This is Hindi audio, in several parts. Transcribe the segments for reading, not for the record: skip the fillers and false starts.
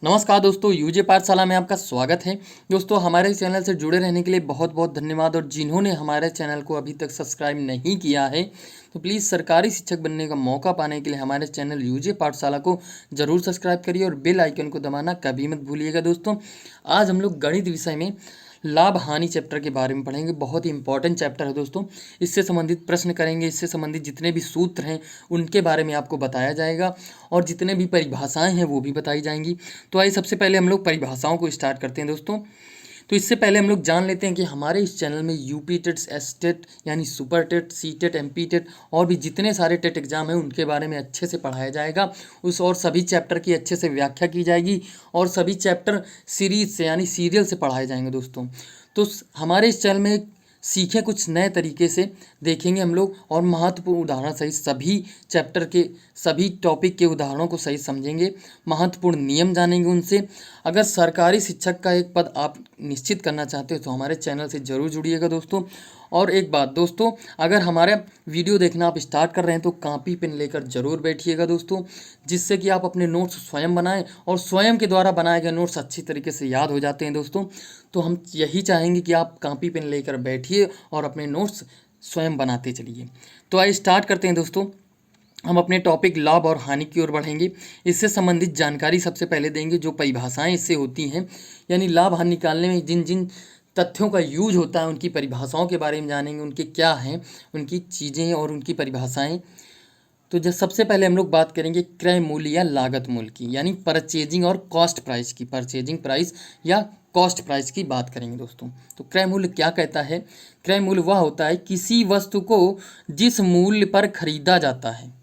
नमस्कार दोस्तों, यूजे पाठशाला में आपका स्वागत है। दोस्तों, हमारे चैनल से जुड़े रहने के लिए बहुत बहुत धन्यवाद। और जिन्होंने हमारे चैनल को अभी तक सब्सक्राइब नहीं किया है तो प्लीज़ सरकारी शिक्षक बनने का मौका पाने के लिए हमारे चैनल यूजे पाठशाला को ज़रूर सब्सक्राइब करिए और बेल आइकन को दबाना कभी मत भूलिएगा। दोस्तों, आज हम लोग गणित विषय में लाभ हानि चैप्टर के बारे में पढ़ेंगे। बहुत ही इंपॉर्टेंट चैप्टर है दोस्तों। इससे संबंधित प्रश्न करेंगे, इससे संबंधित जितने भी सूत्र हैं उनके बारे में आपको बताया जाएगा और जितने भी परिभाषाएं हैं वो भी बताई जाएंगी। तो आइए सबसे पहले हम लोग परिभाषाओं को स्टार्ट करते हैं दोस्तों। तो इससे पहले हम लोग जान लेते हैं कि हमारे इस चैनल में यूपी टेट, एस टेट यानी super TET, C TET, MP TET और भी जितने सारे टेट एग्जाम हैं उनके बारे में अच्छे से पढ़ाया जाएगा। उस और सभी चैप्टर की अच्छे से व्याख्या की जाएगी और सभी चैप्टर सीरीज से यानी सीरियल से पढ़ाए जाएंगे दोस्तों। तो हमारे इस चैनल में सीखें कुछ नए तरीके से देखेंगे हम लोग और महत्वपूर्ण उदाहरण सहित सभी चैप्टर के सभी टॉपिक के उदाहरणों को सही समझेंगे, महत्वपूर्ण नियम जानेंगे उनसे। अगर सरकारी शिक्षक का एक पद आप निश्चित करना चाहते हो तो हमारे चैनल से ज़रूर जुड़िएगा दोस्तों। और एक बात दोस्तों, अगर हमारा वीडियो देखना आप स्टार्ट कर रहे हैं तो कॉपी पेन लेकर ज़रूर बैठिएगा दोस्तों, जिससे कि आप अपने नोट्स स्वयं बनाएं और स्वयं के द्वारा बनाए गए नोट्स अच्छी तरीके से याद हो जाते हैं दोस्तों। तो हम यही चाहेंगे कि आप कॉपी पेन लेकर बैठिए और अपने नोट्स स्वयं बनाते चलिए। तो आइए स्टार्ट करते हैं दोस्तों। हम अपने टॉपिक लाभ और हानि की ओर बढ़ेंगे। इससे संबंधित जानकारी सबसे पहले देंगे, जो परिभाषाएं इससे होती हैं, यानी लाभ हानि निकालने में जिन जिन तथ्यों का यूज होता है उनकी परिभाषाओं के बारे में जानेंगे, उनके क्या हैं, उनकी चीज़ें और उनकी परिभाषाएं। तो जब सबसे पहले हम लोग बात करेंगे क्रय मूल्य या लागत मूल्य की, यानी परचेजिंग और कॉस्ट प्राइस की, परचेजिंग प्राइस या कॉस्ट प्राइस की बात करेंगे दोस्तों। तो क्रय मूल्य क्या कहता है? क्रय मूल्य वह होता है किसी वस्तु को जिस मूल्य पर खरीदा जाता है,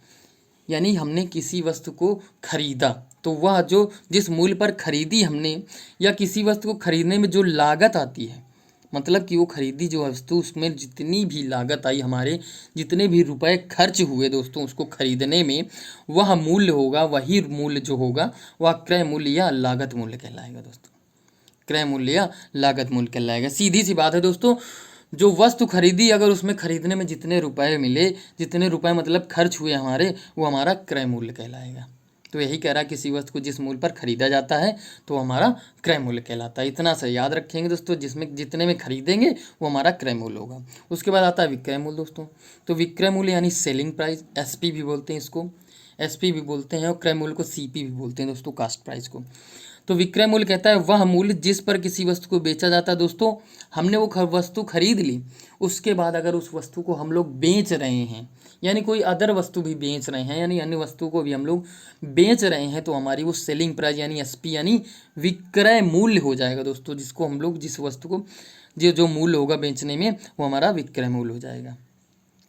यानी हमने किसी वस्तु को खरीदा तो वह जो जिस मूल्य पर खरीदी हमने, या किसी वस्तु को खरीदने में जो लागत आती है, मतलब कि वो खरीदी जो वस्तु उसमें जितनी भी लागत आई, हमारे जितने भी रुपए खर्च हुए दोस्तों उसको खरीदने में, वह मूल्य होगा, वही मूल्य जो होगा वह क्रय मूल्य या लागत मूल्य कहलाएगा दोस्तों। क्रय मूल्य या लागत मूल्य कहलाएगा। सीधी सी बात है दोस्तों, जो वस्तु खरीदी अगर उसमें खरीदने में जितने रुपए मिले, जितने रुपए मतलब खर्च हुए हमारे, वो हमारा क्रय मूल्य कहलाएगा। तो यही कह रहा है किसी वस्तु को जिस मूल्य पर खरीदा जाता है तो हमारा क्रय मूल्य कहलाता है। इतना सा याद रखेंगे दोस्तों, जिसमें जितने में खरीदेंगे वो हमारा क्रय मूल्य होगा। उसके बाद आता है विक्रय मूल्य दोस्तों। तो विक्रय मूल्य यानी सेलिंग प्राइस, एसपी भी बोलते हैं इसको, एसपी भी बोलते हैं, और क्रय मूल्य को सीपी भी बोलते हैं दोस्तों, कास्ट प्राइस को। तो विक्रय मूल्य कहता है वह मूल्य जिस पर किसी वस्तु को बेचा जाता है दोस्तों। हमने वो वस्तु खरीद ली, उसके बाद अगर उस वस्तु को हम लोग बेच रहे हैं, यानी कोई अदर वस्तु भी बेच रहे हैं, यानी अन्य वस्तु को भी हम लोग बेच रहे हैं, तो हमारी वो सेलिंग प्राइस यानी एसपी यानी विक्रय मूल्य हो जाएगा दोस्तों। जिसको हम लोग जिस वस्तु को जो मूल्य होगा बेचने में वो हमारा विक्रय मूल्य हो जाएगा।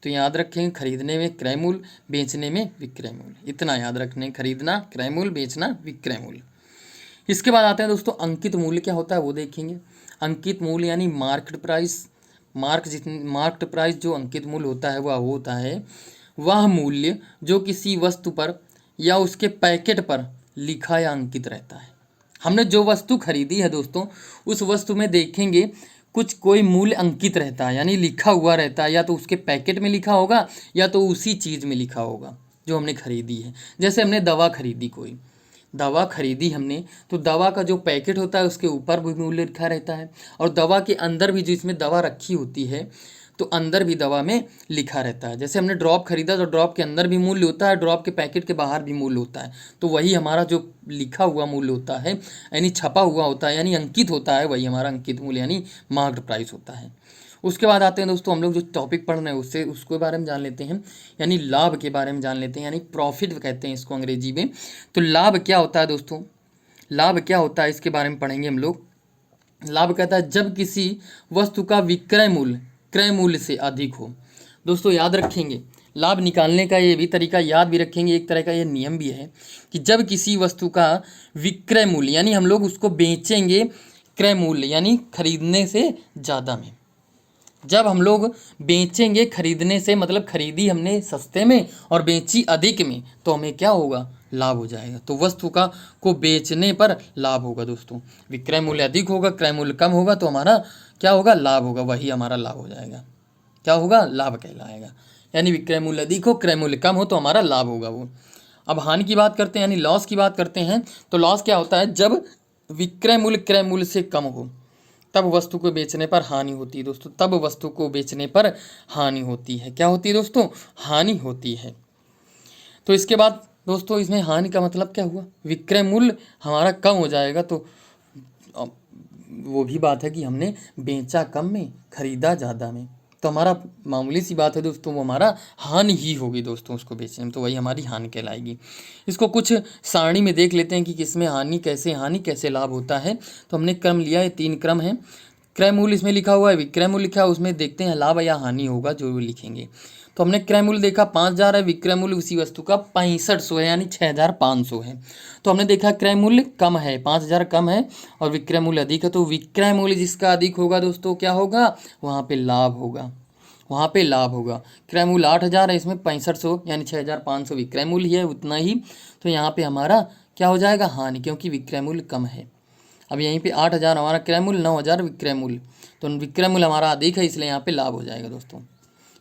तो याद रखेंगे, खरीदने में क्रय मूल्य, बेचने में विक्रय मूल्य। इतना याद रखने, खरीदना क्रय मूल्य, बेचना विक्रय मूल्य। इसके बाद आते हैं दोस्तों अंकित मूल्य क्या होता है वो देखेंगे। अंकित मूल्य यानी मार्केट प्राइस, मार्केट प्राइस जो अंकित मूल्य होता है वह होता है वह मूल्य जो किसी वस्तु पर या उसके पैकेट पर लिखा या अंकित रहता है। हमने जो वस्तु खरीदी है दोस्तों, उस वस्तु में देखेंगे कुछ कोई मूल्य अंकित रहता है, यानी लिखा हुआ रहता है, या तो उसके पैकेट में लिखा होगा या तो उसी चीज़ में लिखा होगा जो हमने खरीदी है। जैसे हमने दवा खरीदी, कोई दवा खरीदी हमने, तो दवा का जो पैकेट होता है उसके ऊपर भी मूल्य लिखा रहता है, और दवा के अंदर भी जिसमें दवा रखी होती है तो अंदर भी दवा में लिखा रहता है। जैसे हमने ड्रॉप खरीदा तो ड्रॉप के अंदर भी मूल्य होता है, ड्रॉप के पैकेट के बाहर भी मूल्य होता है। तो वही हमारा जो लिखा हुआ मूल्य होता है, यानी छपा हुआ होता है, यानी अंकित होता है, वही हमारा अंकित मूल्य यानी मार्क्ड प्राइस होता है। उसके बाद आते हैं दोस्तों, हम लोग जो टॉपिक पढ़ रहे हैं उसके बारे में जान लेते हैं, यानी लाभ के बारे में जान लेते हैं, यानी प्रॉफिट कहते हैं इसको अंग्रेजी में। तो लाभ क्या होता है दोस्तों? लाभ क्या होता है इसके बारे में पढ़ेंगे हम लोग। लाभ कहता है जब किसी वस्तु का विक्रय मूल्य क्रय मूल्य से अधिक हो। दोस्तों याद रखेंगे, लाभ निकालने का ये भी तरीका याद भी रखेंगे, एक तरह का ये नियम भी है कि जब किसी वस्तु का विक्रय मूल्य, यानी हम लोग उसको बेचेंगे क्रय मूल्य यानी खरीदने से ज़्यादा में, जब हम लोग बेचेंगे खरीदने से, मतलब खरीदी हमने सस्ते में और बेची अधिक में, तो हमें क्या होगा? लाभ हो जाएगा। तो वस्तु का को बेचने पर लाभ होगा दोस्तों। विक्रय मूल्य अधिक होगा, क्रय मूल्य कम होगा, तो हमारा क्या होगा? लाभ होगा, वही हमारा लाभ हो जाएगा। क्या होगा? लाभ कहलाएगा। यानी विक्रय मूल्य अधिक हो, क्रय मूल्य कम हो तो हमारा लाभ होगा वो। अब हानि की बात करते हैं यानी लॉस की बात करते हैं, तो लॉस क्या होता है, जब विक्रय मूल्य क्रय मूल्य से कम हो तब वस्तु को बेचने पर हानि होती है दोस्तों। तब वस्तु को बेचने पर हानि होती है। क्या होती है दोस्तों, हानि होती है। तो इसके बाद दोस्तों इसमें हानि का मतलब क्या हुआ, विक्रय मूल्य हमारा कम हो जाएगा, तो वो भी बात है कि हमने बेचा कम में खरीदा ज़्यादा में, तो हमारा मामूली सी बात है दोस्तों, वो हमारा हानि ही होगी दोस्तों उसको बेचने में, तो वही हमारी हानि कहलाएगी। इसको कुछ सारणी में देख लेते हैं कि किसमें हानि कैसे लाभ होता है। तो हमने क्रम लिया है, 3 क्रम है। क्रय मूल्य इसमें लिखा हुआ है, विक्रय मूल्य लिखा है, उसमें देखते हैं लाभ या हानि होगा जो लिखेंगे। तो हमने क्रय मूल्य देखा 5,000 है, विक्रय मूल्य उसी वस्तु का 6500 है यानी 6,500 है। तो हमने देखा क्रय मूल्य कम है, 5,000 कम है और विक्रय मूल्य अधिक है, तो विक्रय मूल्य जिसका अधिक होगा दोस्तों क्या होगा, वहाँ पे लाभ होगा, वहाँ पे लाभ होगा। क्रय मूल्य 8,000 है, इसमें 6500 यानी 6,500 विक्रय मूल्य ही है, उतना ही, तो यहाँ पे हमारा क्या हो जाएगा, हानि, क्योंकि विक्रय मूल्य कम है। अब यहीं पे 8,000 हमारा क्रय मूल्य, 9,000 विक्रय मूल्य, तो विक्रय मूल्य हमारा अधिक है, इसलिए यहाँ पे लाभ हो जाएगा दोस्तों,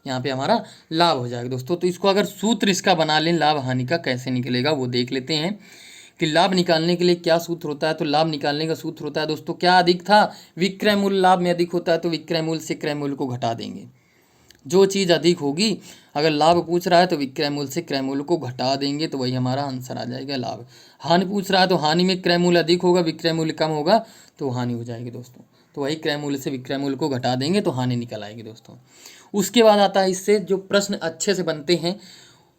यहाँ पे हमारा लाभ हो जाएगा दोस्तों। तो इसको अगर सूत्र इसका बना लें लाभ हानि का कैसे निकलेगा वो देख लेते हैं कि लाभ निकालने के लिए क्या सूत्र होता है। तो लाभ निकालने का सूत्र होता है दोस्तों, क्या अधिक था, विक्रय मूल्य लाभ में अधिक होता है, तो विक्रय मूल्य से क्रय मूल्य को घटा देंगे। जो चीज़ अधिक होगी, अगर लाभ पूछ रहा है तो विक्रय मूल्य से क्रय मूल्य को घटा देंगे, तो वही हमारा आंसर आ जाएगा लाभ। हानि पूछ रहा है तो हानि में क्रय मूल्य अधिक होगा, विक्रय मूल्य कम होगा, तो हानि हो जाएगी दोस्तों। तो वही क्रय मूल्य से विक्रय मूल्य को घटा देंगे तो हानि निकल आएगी दोस्तों। उसके बाद आता है इससे जो प्रश्न अच्छे से बनते हैं,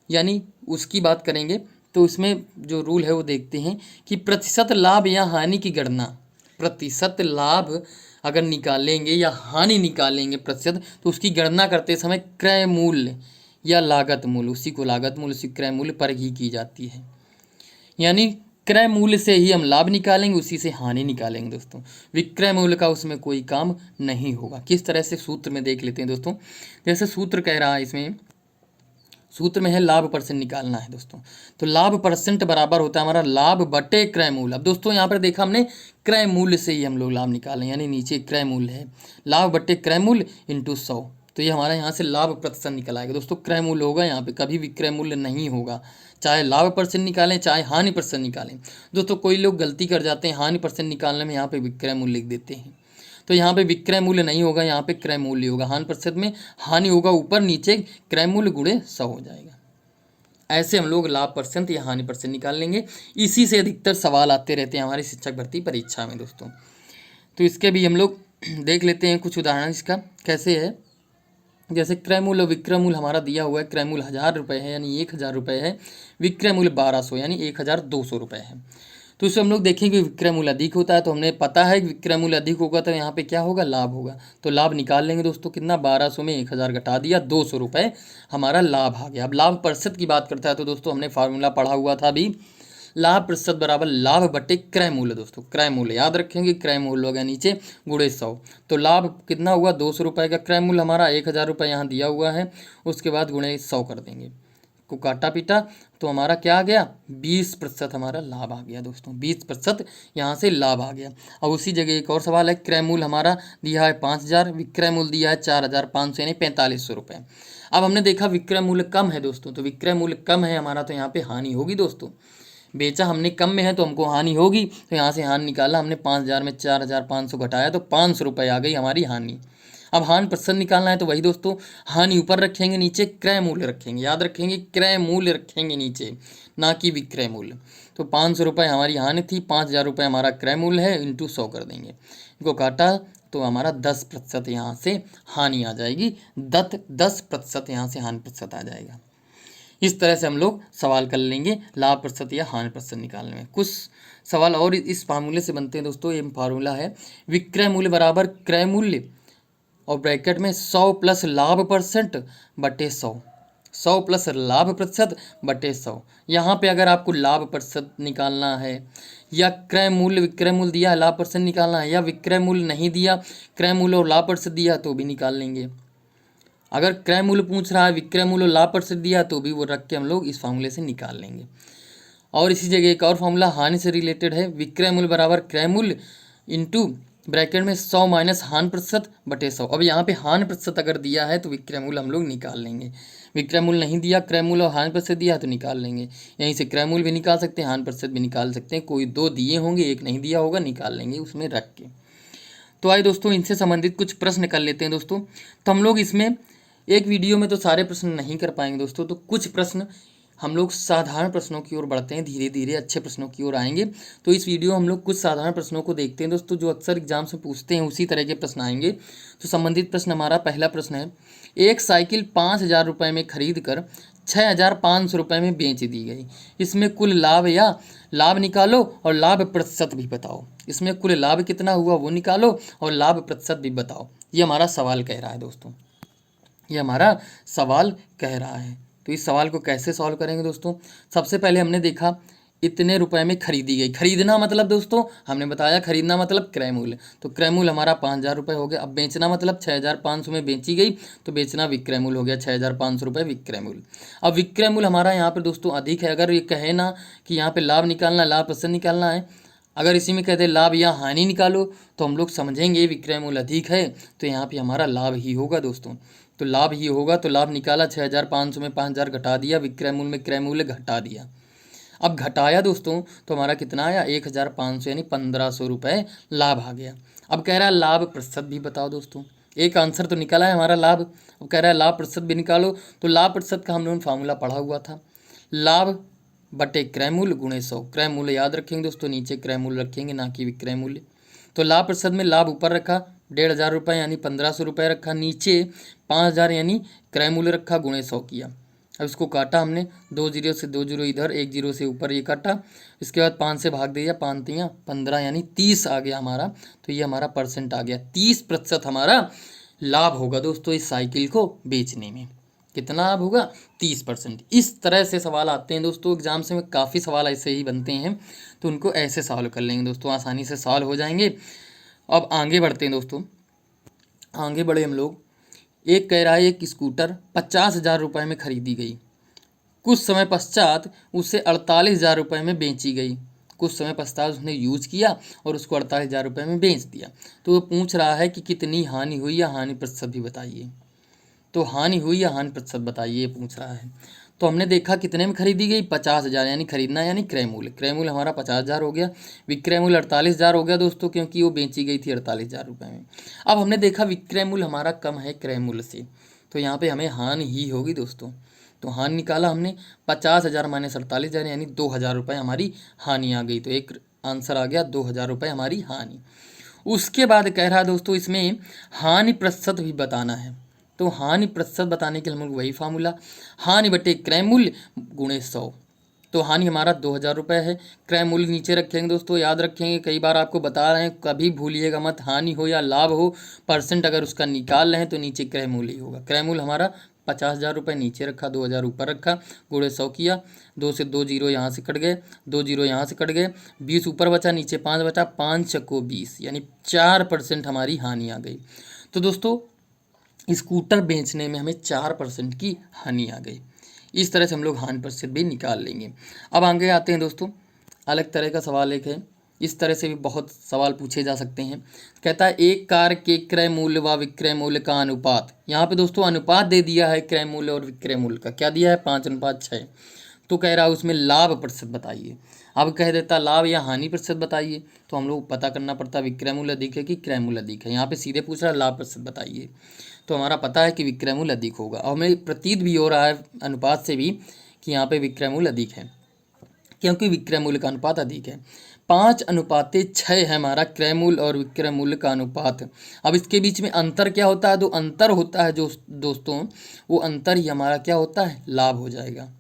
यानी उसकी बात करेंगे। तो उसमें जो रूल है वो देखते हैं कि प्रतिशत लाभ या हानि की गणना, प्रतिशत लाभ अगर निकालेंगे या हानि निकालेंगे प्रतिशत, तो उसकी गणना करते समय क्रय मूल्य या लागत मूल्य, उसी को लागत मूल्य उसी क्रय मूल्य पर ही की जाती है। यानी क्रय मूल्य से ही हम लाभ निकालेंगे, उसी से हानि निकालेंगे दोस्तों। विक्रय मूल्य का उसमें कोई काम नहीं होगा। किस तरह से सूत्र में देख लेते हैं दोस्तों। जैसे सूत्र कह रहा है, इसमें सूत्र में है लाभ परसेंट निकालना है दोस्तों। तो लाभ परसेंट बराबर होता है हमारा लाभ बटे क्रय मूल्य। अब दोस्तों यहाँ पर देखा हमने क्रय मूल्य से ही हम लोग लाभ निकालें, यानी नीचे क्रय मूल्य है, लाभ बटे क्रय मूल्य इंटू 100, तो ये हमारा यहाँ से लाभ प्रतिशत निकल आएगा दोस्तों। क्रय मूल्य होगा यहाँ पे, कभी विक्रय मूल्य नहीं होगा, चाहे लाभ परसेंट निकालें चाहे हानि परसेंट निकालें। दोस्तों कोई लोग गलती कर जाते हैं, हानि परसेंट निकालने में यहाँ पे विक्रय मूल्य लिख देते हैं, तो यहाँ पे विक्रय मूल्य नहीं होगा, यहाँ पे क्रय मूल्य होगा। हानि प्रतिशत में हानि होगा ऊपर, नीचे क्रय मूल्य गुणे 100 हो जाएगा। ऐसे हम लोग लाभ परसेंट या हानि परसेंट निकाल लेंगे। इसी से अधिकतर सवाल आते रहते हैं हमारी शिक्षक भर्ती परीक्षा में दोस्तों। तो इसके भी हम लोग देख लेते हैं कुछ उदाहरण इसका कैसे है। जैसे क्रय मूल्य और विक्रय मूल्य हमारा दिया हुआ है, क्रय मूल्य 1,000 रुपये है यानी 1,000 रुपये है, विक्रय मूल्य 1,200 यानी 1,200 रुपये है। तो इससे हम लोग देखेंगे विक्रय मूल्य अधिक होता है, तो हमने पता है कि विक्रय मूल्य अधिक होगा तो यहाँ पे क्या होगा, लाभ होगा। तो लाभ निकाल लेंगे दोस्तों, कितना, 1,200 में 1,000 घटा दिया, 200 रुपये हमारा लाभ आ गया। अब लाभ प्रतिशत की बात करता है तो दोस्तों हमने फार्मूला पढ़ा हुआ था अभी, लाभ प्रतिशत बराबर लाभ बटे क्रय मूल्य। दोस्तों क्रय मूल्य याद रखेंगे, क्रय मूल्य होगा नीचे गुणे 100, तो लाभ कितना हुआ, 200 रुपये का, क्रय मूल्य हमारा 1,000 रुपये यहाँ दिया हुआ है, उसके बाद गुणे 100 कर देंगे, को काटा पीटा तो हमारा क्या आ गया, 20% हमारा लाभ आ गया दोस्तों, 20% यहाँ से लाभ आ गया। अब उसी जगह एक और सवाल है, क्रय मूल्य हमारा दिया है 5,000, विक्रय मूल्य दिया है 4,500 यानी 4,500 रुपये। अब हमने देखा विक्रय मूल्य कम है दोस्तों, तो विक्रय मूल्य कम है हमारा, तो यहाँ पे हानि होगी दोस्तों। बेचा हमने कम में है तो हमको हानि होगी, तो यहाँ से हानि निकाला हमने, 5,000 में 4,500 घटाया तो 500 रुपये आ गई हमारी हानि। अब हानि प्रतिशत निकालना है तो वही दोस्तों, हानि ऊपर रखेंगे, नीचे क्रय मूल्य रखेंगे, याद रखेंगे क्रय मूल्य रखेंगे नीचे, ना कि विक्रय मूल्य। तो 500 रुपये हमारी हानि थी, 5,000 रुपये हमारा क्रय मूल्य है, इंटू 100 कर देंगे, इनको काटा तो हमारा 10% यहाँ से हानि आ जाएगी, 10% यहाँ से हानि प्रतिशत आ जाएगा। इस तरह से हम लोग सवाल कर लेंगे लाभ प्रतिशत या हानि प्रतिशत निकालने में। कुछ सवाल और इस फार्मूले से बनते हैं दोस्तों, ये फार्मूला है, विक्रय मूल्य बराबर क्रय मूल्य और ब्रैकेट में 100 प्लस लाभ परसेंट बटे 100, 100 प्लस लाभ प्रतिशत बटे 100। यहाँ पे अगर आपको लाभ प्रतिशत निकालना है या क्रय मूल्य विक्रय मूल्य दिया है लाभ परसेंट निकालना है, या विक्रय मूल्य नहीं दिया क्रय मूल्य और लाभ प्रतिशत दिया तो भी निकाल लेंगे। अगर क्रय मूल्य पूछ रहा है विक्रय मूल्य और लाभ प्रतिशत दिया तो भी वो रख के हम लोग इस फार्मूले से निकाल लेंगे। और इसी जगह एक और फार्मूला हानि से रिलेटेड है, विक्रय मूल्य बराबर क्रय मूल्य इंटू ब्रैकेट में 100 माइनस हानि प्रतिशत बटे 100। अब यहाँ पे हानि प्रतिशत अगर दिया है तो विक्रय मूल्य हम लोग निकाल लेंगे, विक्रय मूल्य नहीं दिया, क्रय मूल्य और हानि प्रतिशत दिया तो निकाल लेंगे। यहीं से क्रय मूल्य भी निकाल सकते हैं, हानि प्रतिशत भी निकाल सकते हैं। कोई दो दिए होंगे, एक नहीं दिया होगा, निकाल लेंगे उसमें रख के। तो आइए दोस्तों, इनसे संबंधित कुछ प्रश्न कर लेते हैं दोस्तों। तो हम लोग इसमें एक वीडियो में तो सारे प्रश्न नहीं कर पाएंगे दोस्तों, तो कुछ प्रश्न हम लोग साधारण प्रश्नों की ओर बढ़ते हैं, धीरे धीरे अच्छे प्रश्नों की ओर आएंगे। तो इस वीडियो हम लोग कुछ साधारण प्रश्नों को देखते हैं दोस्तों, जो अक्सर एग्जाम से पूछते हैं, उसी तरह के प्रश्न आएंगे। तो संबंधित प्रश्न हमारा पहला प्रश्न है, एक साइकिल 5,000 रुपये में खरीद कर 6,500 रुपये में बेच दी गई, इसमें कुल लाभ या लाभ निकालो और लाभ प्रतिशत भी बताओ। इसमें कुल लाभ कितना हुआ वो निकालो और लाभ प्रतिशत भी बताओ। ये हमारा सवाल कह रहा है दोस्तों, ये हमारा सवाल कह रहा है। तो इस सवाल को कैसे सॉल्व करेंगे दोस्तों? सबसे पहले हमने देखा इतने रुपए में खरीदी गई। खरीदना मतलब दोस्तों हमने बताया, खरीदना मतलब क्रय मूल्य। तो क्रय मूल्य हमारा 5,000 रुपये हो गया। अब बेचना मतलब 6,500 में बेची गई, तो बेचना विक्रय मूल्य हो गया 6,500 रुपये विक्रय मूल्य। अब विक्रय मूल्य हमारा यहाँ पर दोस्तों अधिक है। अगर ये कहे ना कि यहाँ पे लाभ निकालना, लाभ प्रतिशत निकालना है, अगर इसी में कहते लाभ या हानि निकालो, तो हम लोग समझेंगे विक्रय मूल्य अधिक है, तो यहाँ पे हमारा लाभ ही होगा दोस्तों। तो लाभ ही होगा, तो लाभ निकाला 6,500 में 5,000 घटा दिया, विक्रय मूल्य में क्रय मूल्य घटा दिया। अब घटाया दोस्तों तो हमारा कितना आया, 1,500 यानी 1,500 रुपये लाभ आ गया। अब कह रहा है लाभ प्रतिशत भी बताओ दोस्तों। एक आंसर तो निकाला है हमारा लाभ, अब कह रहा है लाभ प्रतिशत भी निकालो। तो लाभ प्रतिशत का हम लोगों ने फार्मूला पढ़ा हुआ था, लाभ बटे क्रय मूल्य गुणे 100। क्रय मूल्य याद रखेंगे दोस्तों, नीचे क्रय मूल्य रखेंगे, ना कि विक्रय मूल्य। तो लाभ प्रतिशत में लाभ ऊपर रखा 1,500 रुपये यानी 1,500 रुपये रखा, नीचे 5,000 यानी क्रय मूल्य रखा, गुणे 100 किया। अब इसको काटा हमने, 2 जीरो से 2 जीरो इधर, 1 जीरो से ऊपर ये काटा, इसके बाद 5 से भाग दिया, 5 तियाँ 15 यानी 30 आ गया हमारा। तो ये हमारा परसेंट आ गया, 30% हमारा लाभ होगा दोस्तों इस साइकिल को बेचने में। कितना लाभ होगा? 30%। इस तरह से सवाल आते हैं दोस्तों एग्जाम से, में काफ़ी सवाल ऐसे ही बनते हैं, तो उनको ऐसे सॉल्व कर लेंगे दोस्तों, आसानी से सॉल्व हो जाएंगे। अब आगे बढ़ते हैं दोस्तों, आगे बढ़े हम लोग। एक कह रहा है एक स्कूटर 50,000 रुपये में खरीदी गई, कुछ समय पश्चात उसे 48,000 रुपये में बेची गई। कुछ समय पश्चात उसने यूज किया और उसको 48,000 रुपये में बेच दिया। तो वो पूछ रहा है कि कितनी हानि हुई या हानि प्रतिशत भी बताइए। तो हानि हुई या हानि प्रतिशत बताइए, ये पूछ रहा है। तो हमने देखा कितने में खरीदी गई, 50,000 यानी खरीदना यानी क्रय मूल्य। क्रय मूल्य हमारा 50,000 हो गया, विक्रय मूल्य 48,000 हो गया दोस्तों, क्योंकि वो बेची गई थी 48,000 रुपये में। अब हमने देखा विक्रय मूल्य हमारा कम है क्रय मूल्य से, तो यहाँ पे हमें हानि ही होगी दोस्तों। तो हानि निकाला हमने, 50,000 माइनस 48,000 यानी 2,000 रुपये हमारी हानि आ गई। तो एक आंसर आ गया 2,000 रुपये हमारी हानि। उसके बाद कह रहा है दोस्तों इसमें हानि प्रतिशत भी बताना है। तो हानि प्रतिशत बताने के लिए हम लोग वही फार्मूला, हानि बटे क्रय मूल्य गुणे 100। तो हानि हमारा 2,000 रुपये है, क्रय मूल्य नीचे रखेंगे दोस्तों, याद रखेंगे, कई बार आपको बता रहे हैं, कभी भूलिएगा मत, हानि हो या लाभ हो, परसेंट अगर उसका निकाल रहे हैं तो नीचे क्रय मूल्य ही होगा। क्रय मूल्य हमारा 50,000 रुपये नीचे रखा, 2,000 ऊपर रखा, गुणे 100 किया, 2 से 2 जीरो यहाँ से कट गए, 2 जीरो यहाँ से कट गए, 20 ऊपर बचा, नीचे 5 बचा, 5 चक्को 20 यानी 4% हमारी हानि आ गई। तो दोस्तों स्कूटर बेचने में हमें 4% की हानि आ गई। इस तरह से हम लोग हानि प्रतिशत भी निकाल लेंगे। अब आगे आते हैं दोस्तों, अलग तरह का सवाल एक है, इस तरह से भी बहुत सवाल पूछे जा सकते हैं। कहता है एक कार के क्रय मूल्य व विक्रय मूल्य का अनुपात। यहाँ पे दोस्तों अनुपात दे दिया है क्रय मूल्य और विक्रय मूल्य का, क्या दिया है 5:6। तो कह रहा है उसमें लाभ प्रतिशत बताइए। अब कह देता लाभ या हानि प्रतिशत बताइए, तो हम लोग पता करना पड़ता विक्रय मूल्य अधिक है कि क्रय मूल्य अधिक है। यहाँ पे सीधे पूछ रहा है लाभ प्रतिशत बताइए, तो हमारा पता है कि विक्रय मूल्य अधिक होगा। और हमें प्रतीत भी हो रहा है अनुपात से भी कि यहाँ पे विक्रय मूल्य अधिक है, क्योंकि विक्रय मूल्य का अनुपात अधिक है। 5:6 है हमारा क्रय मूल्य और विक्रय मूल्य का अनुपात। अब इसके बीच में अंतर क्या होता है? तो अंतर होता है जो दोस्तों, वो अंतर ही हमारा क्या होता है? लाभ हो जाएगा।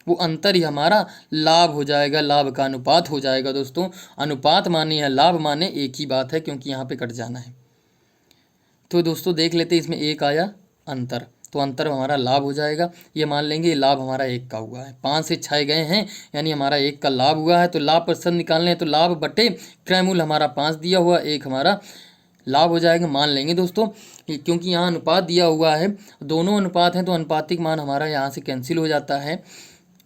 वो अंतर ही हमारा लाभ हो जाएगा, लाभ का अनुपात हो जाएगा दोस्तों। अनुपात माने या लाभ माने एक ही बात है, क्योंकि यहाँ पे कट जाना है। तो दोस्तों देख लेते इसमें एक आया अंतर, तो अंतर हमारा लाभ हो जाएगा। ये मान लेंगे लाभ हमारा 1 का हुआ है, 5 से 6 गए हैं यानी हमारा 1 का लाभ हुआ है। तो लाभ प्रतिशत निकालने हैं, तो लाभ बटे क्रय मूल्य हमारा 5 दिया हुआ, 1 हमारा लाभ हो जाएगा। मान लेंगे दोस्तों, क्योंकि यहाँ अनुपात दिया हुआ है, दोनों अनुपात हैं, तो अनुपातिक मान हमारा यहाँ से कैंसिल हो जाता है।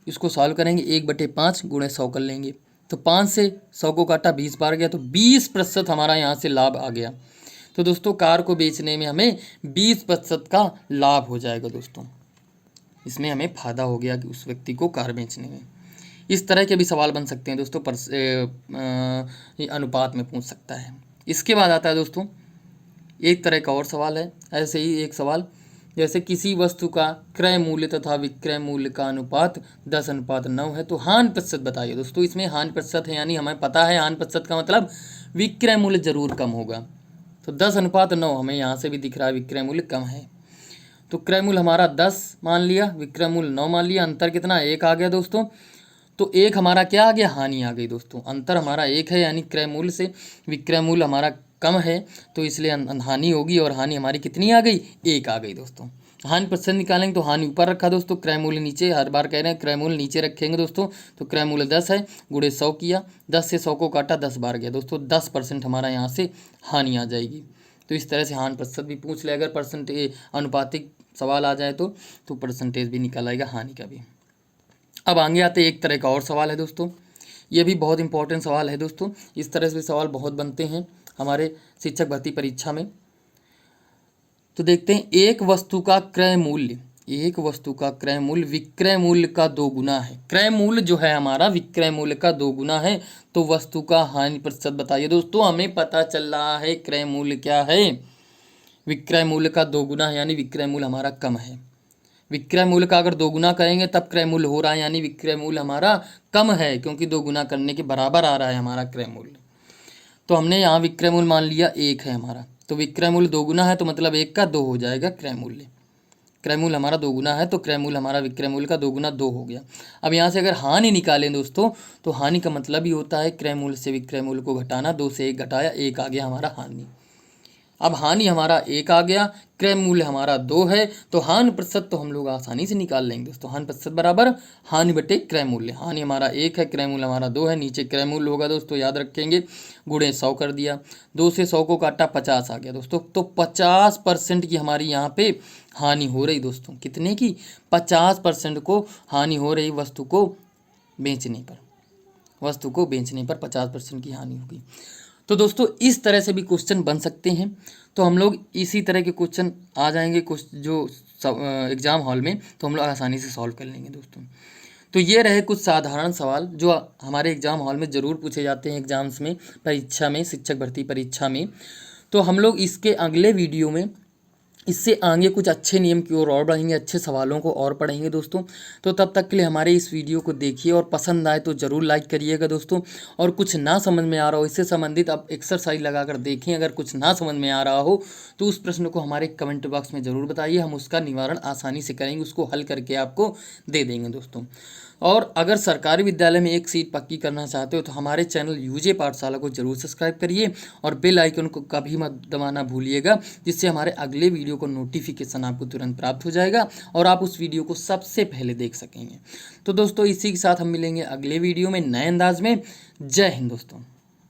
इसको सॉल्व करेंगे, 1/5 गुणे 100 कर लेंगे, तो 5 से 100 को काटा 20 बार गया, तो 20% हमारा यहाँ से लाभ आ गया। तो दोस्तों कार को बेचने में हमें 20% का लाभ हो जाएगा दोस्तों। इसमें हमें फ़ायदा हो गया कि उस व्यक्ति को कार बेचने में। इस तरह के भी सवाल बन सकते हैं दोस्तों, ये अनुपात में पूछ सकता है। इसके बाद आता है दोस्तों एक तरह का और सवाल है, ऐसे ही एक सवाल, जैसे किसी वस्तु का क्रय मूल्य तथा विक्रय मूल्य का अनुपात 10:9 है तो हानि प्रतिशत बताइए। दोस्तों इसमें हानि प्रतिशत है, यानी हमें पता है हानि प्रतिशत का मतलब विक्रय मूल्य जरूर कम होगा। तो 10:9 हमें यहाँ से भी दिख रहा है विक्रय मूल्य कम है। तो क्रय मूल्य हमारा 10 मान लिया, विक्रय मूल्य 9 मान लिया, अंतर कितना 1 आ गया दोस्तों। तो एक हमारा क्या आ गया, हानि आ गई दोस्तों। अंतर हमारा 1 है, यानी क्रय मूल्य से विक्रय मूल्य हमारा कम है, तो इसलिए हानि होगी, और हानि हमारी कितनी आ गई, 1 आ गई दोस्तों। हानि प्रतिशत निकालेंगे तो हानि ऊपर रखा दोस्तों, क्रय मूल्य नीचे, हर बार कह रहे हैं क्रय मूल्य नीचे रखेंगे दोस्तों। तो क्रय मूल्य 10 है, गुणे 100 किया, 10 से 100 को काटा, 10 बार गया दोस्तों, 10% हमारा यहाँ से हानि आ जाएगी। तो इस तरह से हानि प्रतिशत भी पूछ ले, अगर परसेंटेज अनुपातिक सवाल आ जाए तो परसेंटेज भी निकल आएगा हानि का भी। अब आगे आते एक तरह का और सवाल है दोस्तों, ये भी बहुत इंपॉर्टेंट सवाल है दोस्तों। इस तरह से सवाल बहुत बनते हैं हमारे शिक्षक भर्ती परीक्षा में। तो देखते हैं, एक वस्तु का क्रय मूल्य विक्रय मूल्य का 2 गुना है। क्रय मूल्य जो है हमारा विक्रय मूल्य का 2 गुना है, तो वस्तु का हानि प्रतिशत बताइए। दोस्तों हमें पता चल रहा है क्रय मूल्य क्या है, विक्रय मूल्य का 2 गुना है, यानी विक्रय मूल्य हमारा कम है। विक्रय मूल्य का अगर 2 गुना करेंगे तब क्रय मूल्य हो रहा है, यानी विक्रय मूल्य हमारा कम है, क्योंकि 2 गुना करने के बराबर आ रहा है हमारा क्रय मूल्य। तो हमने यहाँ विक्रय मूल्य मान लिया 1 है हमारा, तो विक्रय मूल्य 2 गुना है, तो मतलब 1 का 2 हो जाएगा क्रय मूल्य। क्रय मूल्य हमारा 2 गुना है, तो क्रय मूल्य हमारा विक्रय मूल्य का 2 गुना 2 हो गया। अब यहाँ से अगर हानि निकालें दोस्तों, तो हानि का मतलब ही होता है क्रय मूल्य से विक्रय मूल्य को घटाना, 2 से 1 घटाया, 1 आ गया हमारा हानि। अब हानि हमारा 1 आ गया, क्रय मूल्य हमारा 2 है, तो हानि प्रतिशत तो हम लोग आसानी से निकाल लेंगे दोस्तों। हानि प्रतिशत बराबर हानि बटे क्रय मूल्य। हानि हमारा 1 है, क्रय मूल्य हमारा 2 है, नीचे क्रय मूल्य होगा दोस्तों, याद रखेंगे, गुणे 100 कर दिया, 2 से 100 को काटा, 50 आ गया दोस्तों। तो 50% की हमारी यहाँ पे हानि हो रही दोस्तों। कितने की, 50% को हानि हो रही वस्तु को बेचने पर। 50% की हानि होगी। तो दोस्तों इस तरह से भी क्वेश्चन बन सकते हैं। तो हम लोग इसी तरह के क्वेश्चन आ जाएंगे कुछ जो एग्ज़ाम हॉल में, तो हम लोग आसानी से सॉल्व कर लेंगे दोस्तों। तो ये रहे कुछ साधारण सवाल जो हमारे एग्ज़ाम हॉल में ज़रूर पूछे जाते हैं, एग्ज़ाम्स में, परीक्षा में, शिक्षक भर्ती परीक्षा में। तो हम लोग इसके अगले वीडियो में इससे आगे कुछ अच्छे नियम की ओर और बढ़ेंगे, अच्छे सवालों को और पढ़ेंगे दोस्तों। तो तब तक के लिए हमारे इस वीडियो को देखिए, और पसंद आए तो ज़रूर लाइक करिएगा दोस्तों। और कुछ ना समझ में आ रहा हो, इससे संबंधित आप एक्सरसाइज लगाकर देखें। अगर कुछ ना समझ में आ रहा हो तो उस प्रश्न को हमारे कमेंट बॉक्स में ज़रूर बताइए, हम उसका निवारण आसानी से करेंगे, उसको हल करके आपको दे देंगे दोस्तों। और अगर सरकारी विद्यालय में एक सीट पक्की करना चाहते हो तो हमारे चैनल यूजे पाठशाला को जरूर सब्सक्राइब करिए, और बेल आइकन को कभी मत दबाना भूलिएगा, जिससे हमारे अगले वीडियो को नोटिफिकेशन आपको तुरंत प्राप्त हो जाएगा और आप उस वीडियो को सबसे पहले देख सकेंगे। तो दोस्तों इसी के साथ हम मिलेंगे अगले वीडियो में नए अंदाज में। जय हिंद दोस्तों।